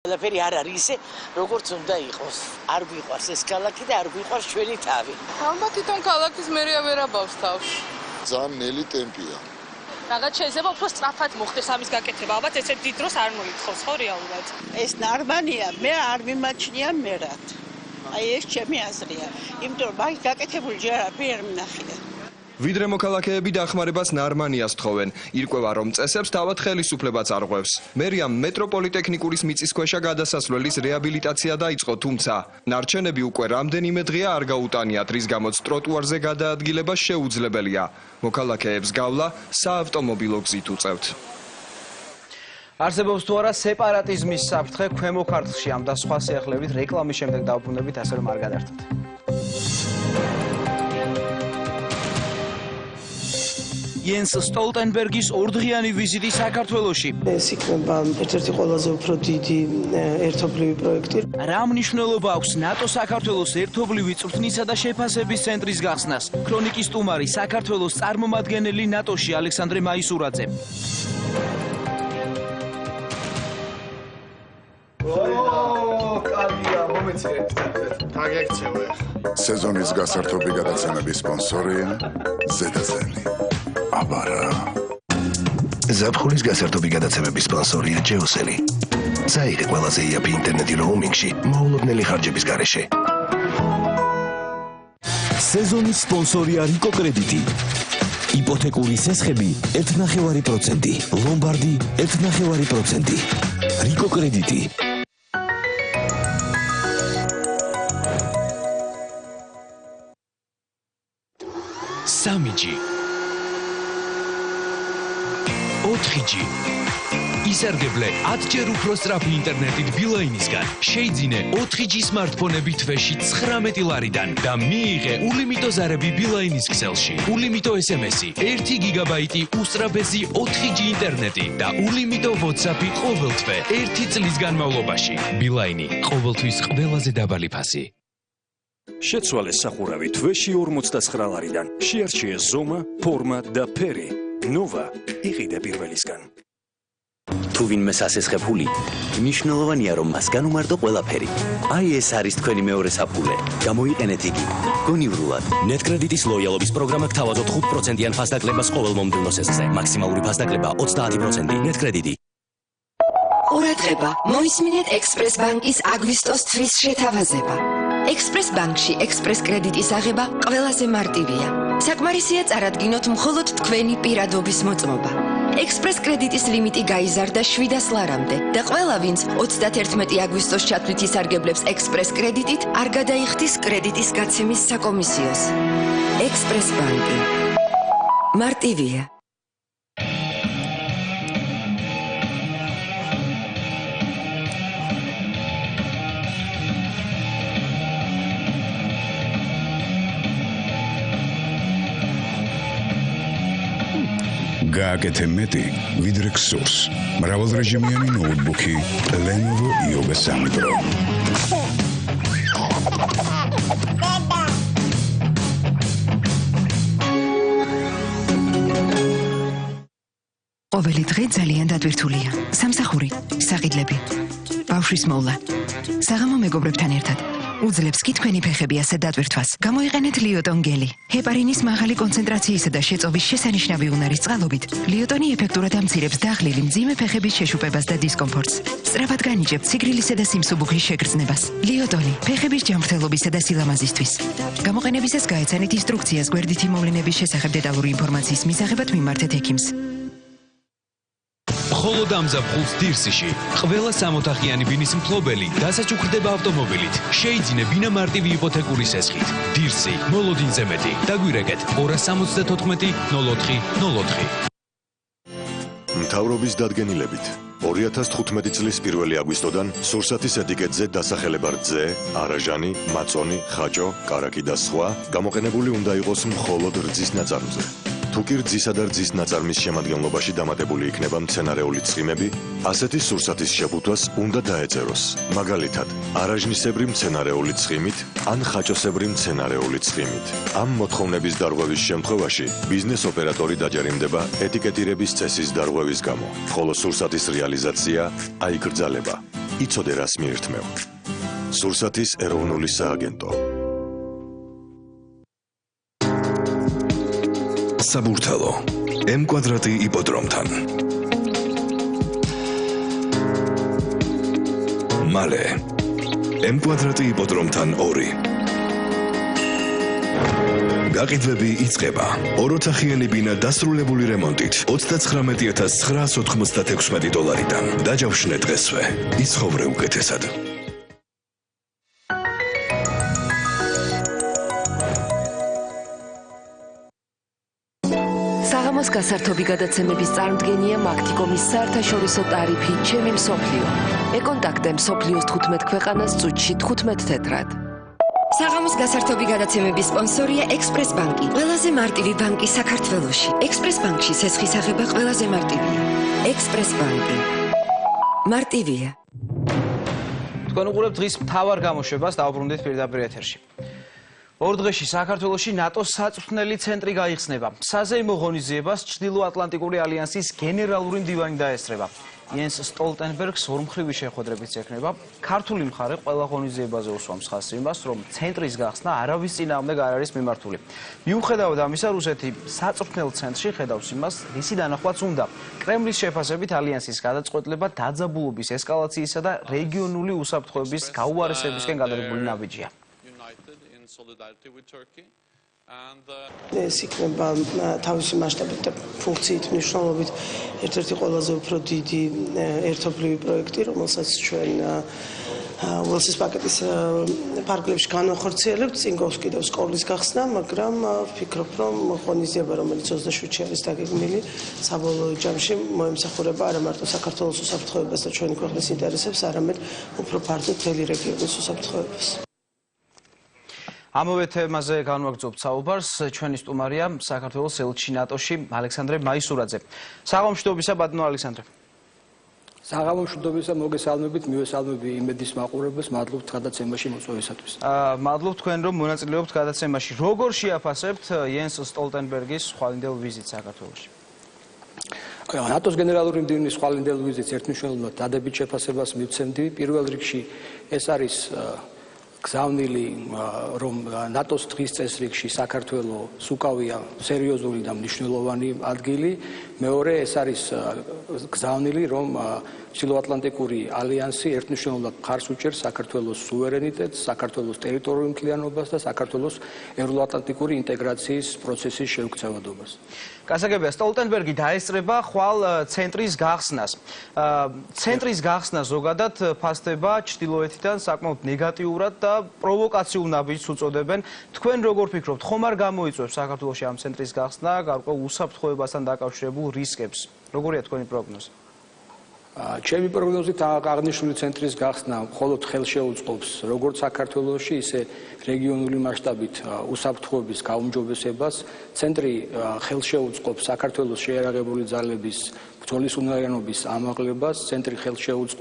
ყველაფერი არ არის ისე, როგორც უნდა იყოს. არ გვიყვარს ეს ქალაქი და არ გვიყვარს ჩვენი თავი. ალბათ თვითონ ქალაქის მერია ვერ აბავს თავს. ძალიან ნელი ტემპია. რაღაც შეიძლება უფრო სწრაფად მოხდეს ამის გაკეთება. ალბათ ესეთ დიდ დროს არ მოითხოვს ხო რეალურად. ეს ნორმალია, მე არ მიმაჩნია მერად. აი ეს ჩემი აზრია. იმიტომ რომ მაგ გაკეთებული ჯერ არ მინახია. ვიდრე მოქალაქეები დახმარებას ნარმანიას თხოვენ, ირკვევა რომ წესებს თავად ხელისუფლებაც არღვევს. მერიამ მეტროპოლიტექნიკურის მიწისქვეშა გადასასვლელის რეაბილიტაცია დაიწყო, თუმცა ნარჩენები უკვე რამდენიმე დღეა არ გაუტანიათ, რის გამოც ტროტუარზე გადაადგილება შეუძლებელია. მოქალაქეებს გავლა საავტომობილო გზით უწევთ. არსებობს თუ არა სეპარატიზმის საფრთხე ქვემო ქართლში, ამ და სხვა სიახლეებით რეკლამის შემდეგ დავუბრუნდებით, ასე რომ არ გადაერთოთ. Jens Stoltenbergis ორდღიანი ვიზიტი საქართველოში. ეს იქნება ერთ-ერთი ყველაზე უფრო დიდი ერთობლივი პროექტი. რა მნიშვნელობა აქვს ნატო საქართველოს ერთობლივი წვრთნისა და შეფასების ცენტრის გახსნას? ქრონიკის სტუმარი საქართველოს წარმომადგენელი ნატოში ალექსანდრე მაისურაძე. სეზონის გასართობი გადაცემების სპონსორია ზედაზენი. აბარა. ზაფხულის გასართობი გადაცემების სპონსორია ჯეოსელი. საიდე ყველაზე იაფი ინტერნეტი როუმინგში მოულოდნელი ხარჯების გარეშე. სეზონის სპონსორია რიკო კრედიტი. იპოთეკური სესხები 1.5%, ლომბარდი 1.5%. რიკო კრედიტი. სამიჯი 4G ისარგებლე 10-ჯერ უფრო სწრაფი ინტერნეტით ბილაინისგან. შეიძინე 4G სმარტფონები თვეში 19 ლარიდან და მიიღე ულიმიტო ზარები ბილაინის ქსელში. ულიმიტო SMS-ი, 1 გიგაბაიტი უსწრაფესი 4G ინტერნეტი და ულიმიტო WhatsApp-ი ყოველ თვე 1 წლის განმავლობაში. ბილაინი ყოველთვის ყველაზე დაბალი ფასი. შეცვალე სახურავი თვეში 49 ლარიდან. შეარჩიე ზომა, ფორმა და ფერი. ნოვა იყიდე პირველისგან. თუ ვინმე სასესხაფული, მნიშვნელოვანია რომ მას განუმარტო ყველაფერი. აი ეს არის თქვენი მეორე საფულე. გამოიყენეთ იგი. გონივრულად. ნეტკრედიტის ლოიალობის პროგრამა გთავაზობთ 5%-იან ფასდაკლებას ყოველ მომდევნო სეზონზე. მაქსიმალური ფასდაკლება 30%. ნეტკრედიტი. ყურადღება, მოისმინეთ ექსპრეს ბანკის აგვისტოს თვის შეთავაზება. ექსპრეს ბანკში ექსპრეს კრედიტის აღება ყველაზე მარტივია. საკმარისია წარადგინოთ მხოლოდ თქვენი პირადობის მოწმობა. ექსპრეს კრედიტის ლიმიტი გაიზარდა 700 ლარამდე და ყველა ვინც 31 აგვისტოს ჩათვლით ისარგებლებს ექსპრეს კრედიტით, არ გადაიხდის კრედიტის გაცემის საკომისიოს. ექსპრეს ბანკი. მარტივია. გააკეთე მეტი, ვიდრე გსურს. მრავალრეჟიმიანი ნოუთბუქი Lenovo Yoga 3 Pro. ყოველი დღე ძალიან დატვირთულია. სამსახური, საყიდლები, ბავშვის მოვლა. საღამო მეგობრებთან ერთად. უძლებს კი თქვენი ფეხები ასე დატვირთვას. გამოიყენეთ ლიოტონ გელი. ჰეპარინის მაღალი კონცენტრაციისა და შეწოვის შესანიშნავი უნარის წყალობით, ლიოტონი ეფექტურად ამცირებს დაღლილი მძიმე ფეხების შეშუპებას და დისკომფორტს. სწრაფად განიჭებთ სიგრილისა და სიმსუბუქის შეგრძნებას. ლიოტონი ფეხების ჯანმრთელობისა და სილამაზისთვის. გამოყენებისას გაეცანით ინსტრუქციას გვერდითი მოვლენების შესახებ დეტალური ინფორმაციის მისაღებად მიმართეთ ექიმს. მხოლოდ ამ ზაფხულს დირსიში ყველა სამოთახიანი ბინის მფლობელი დასაჩუქრდება ავტომობილით. შეიძინე ბინა მარტივი იპოთეკური სესხით. დირსი, მოლოდინზე მეტი. დაგვირეკეთ 274 04 04. მთავრობის დადგენილებით 2015 წლის 1 აგვისტოდან სურსათის ეტიკეტზე დასახელება რძე, არაჟანი, მაწონი, ხაჭო, კარაკი და სხვა გამოყენებული უნდა იყოს მხოლოდ რძის ნაწარმზე. თუ კი რძისა და რძის ნაწარმის შემადგენლობაში დამატებული იქნება მცენარეული ცხიმები, ასეთი სურსათის შეფუთვას უნდა დაეწეროს. მაგალითად, არაჟნისებრი მცენარეული ცხიმით ან ხაჭოსებრი მცენარეული ცხიმით. ამ მოთხოვნების დარღვევის შემთხვევაში ბიზნეს ოპერატორი დაჯერიმდება ეტიკეტირების წესის დარღვევის გამო, ხოლო სურსათის რეალიზაცია აიკრძალება. იცოდე რას მიირთმევ. სურსათის ეროვნული სააგენტო. საბურთალო M კვადრატი იპოდრომთან. მალე M კვადრატი იპოდრომთან 2. გაყიდვები იწყება. ოროთახიანი ბინა დასრულებული რემონტით 39996 დოლარიდან. დაჯავშნე დღესვე. იცხოვრე უკეთესად. საღამოს გასართობი გადაცემების წარმდგენია მაგთიკომის საერთაშორისო ტარიფი ჩემი მსოფლიო. ეკონტაქტე მსოფლიოს 15 ქვეყანას წუთში 15 თეთრად. საღამოს გასართობი გადაცემების სპონსორია ექსპრეს ბანკი, ყველაზე მარტივი ბანკი საქართველოში. ექსპრეს ბანკში სესხის აღება ყველაზე მარტივია. ექსპრეს ბანკი. მარტივია. თქვენ უყურებთ დღის მთავარ გამოშვებას, დავუბრუნდით პირდაპირ ეთერში. ორ დღეში საქართველოში ნატოს საწვრთნელი ცენტრი გაიხსნება. საზეიმო ღონისძიებას ჩრდილო-ატლანტიკური ალიანსის გენერალური მდივანი დაესწრება. იენს სტოლტენბერგს ორმხრივი შეხვედრებიც ექნება. ქართული მხარე ყველა ღონისძიებაზე უსვამს ხაზს იმას, რომ ცენტრის გახსნა არავის წინააღმდეგ არ არის მიმართული. მიუხედავად ამისა, რუსეთი საწვრთნელ ცენტრში ხედავს იმას, რისი დანახვაც უნდა. კრემლის შეფასებით ალიანსის გადაწყვეტილება დაძაბულობის ესკალაციისა და რეგიონული უსაფრთხოების გაუარესებისკენ გადადებული ნაბიჯია. ეს იქნება თავისი მასშტაბით და ფუნქციით მნიშვნელობით ერთ-ერთი ყველაზე უფრო დიდი ერთობლივი პროექტი, რომელსაც ჩვენ ველსის პაკეტის ფარგლებში განვახორციელებთ. წინ გვაქვს კიდევ სკოლის გახსნა, მაგრამ ვფიქრობ, რომ ღონისძიება, რომელიც 27-ში არის დაგეგმილი, საბოლოო ჯამში მოემსახურება არა მარტო საქართველოს უსაფრთხოებას და ჩვენი ქვეყნის ინტერესებს, არამედ უფრო ფართოდ მთელი რეგიონის უსაფრთხოებას. ამავე თემაზე განვაგრძობთ საუბარს. ჩვენი სტუმარია საქართველოს ელჩი ნატოში ალექსანდრე მაისურაძე. საღამოშდობისა ბატონო ალექსანდრე. საღამოშდობისა მოგესალმებით, მივესალმები იმედის მაყურებელს, მადლობთ გადაცემაში მოწვევისათვის. მადლობთ თქვენ რომ მონაწილეობთ გადაცემაში. როგორ შეაფასებთ იენს სტოლტენბერგის ხვალინდელ ვიზიტს საქართველოში? ნატოს გენერალური მდივნის ხვალინდელ ვიზიტს ერთმნიშვნელოვნად დადებით შეფასებას მივცემდი. პირველ რიგში ეს არის გზავნილი, რომ ნატოს დღის წესრიგში საქართველოს უკავია სერიოზული და მნიშვნელოვანი ადგილი. მეორე, ეს არის გზავნილი, რომ ჩრდილოატლანტიკური ალიანსი ერთმნიშვნელოვნად მხარს უჭერს საქართველოს სუვერენიტეტს, საქართველოს ტერიტორიულ მთლიანობას და საქართველოს ევროატლანტიკური ინტეგრაციის პროცესის შეუქცევადობას. გასაგებია, სტოლტენბერგი დაესწრება ხვალ ცენტრის გახსნას. ცენტრის გახსნა ზოგადად ფასდება ჩრდილოეთიდან საკმაოდ ნეგატიურად და პროვოკაციულ ნაბიჯს უწოდებენ. თქვენ როგორ ფიქრობთ, ხომ არ გამოიწვევს საქართველოში ამ ცენტრის გახსნა გარკვეულ უსაფრთხოებასთან დაკავშირებულ რისკებს? როგორია თქვენი პროგნოზი? ჩემი პროგნოზით აღნიშნული ცენტრის გახსნა მხოლოდ ხელშეუწყობს როგორც საქართველოში, ისე რეგიონული მასშტაბით უსაფრთხოების გაუმჯობესებას. ცენტრი ხელშეუწყობს საქართველოს შეიარაღებული ძალების ბრძოლის უნარიანობის ამაღლებას. ცენტრი ხელშეუწყობს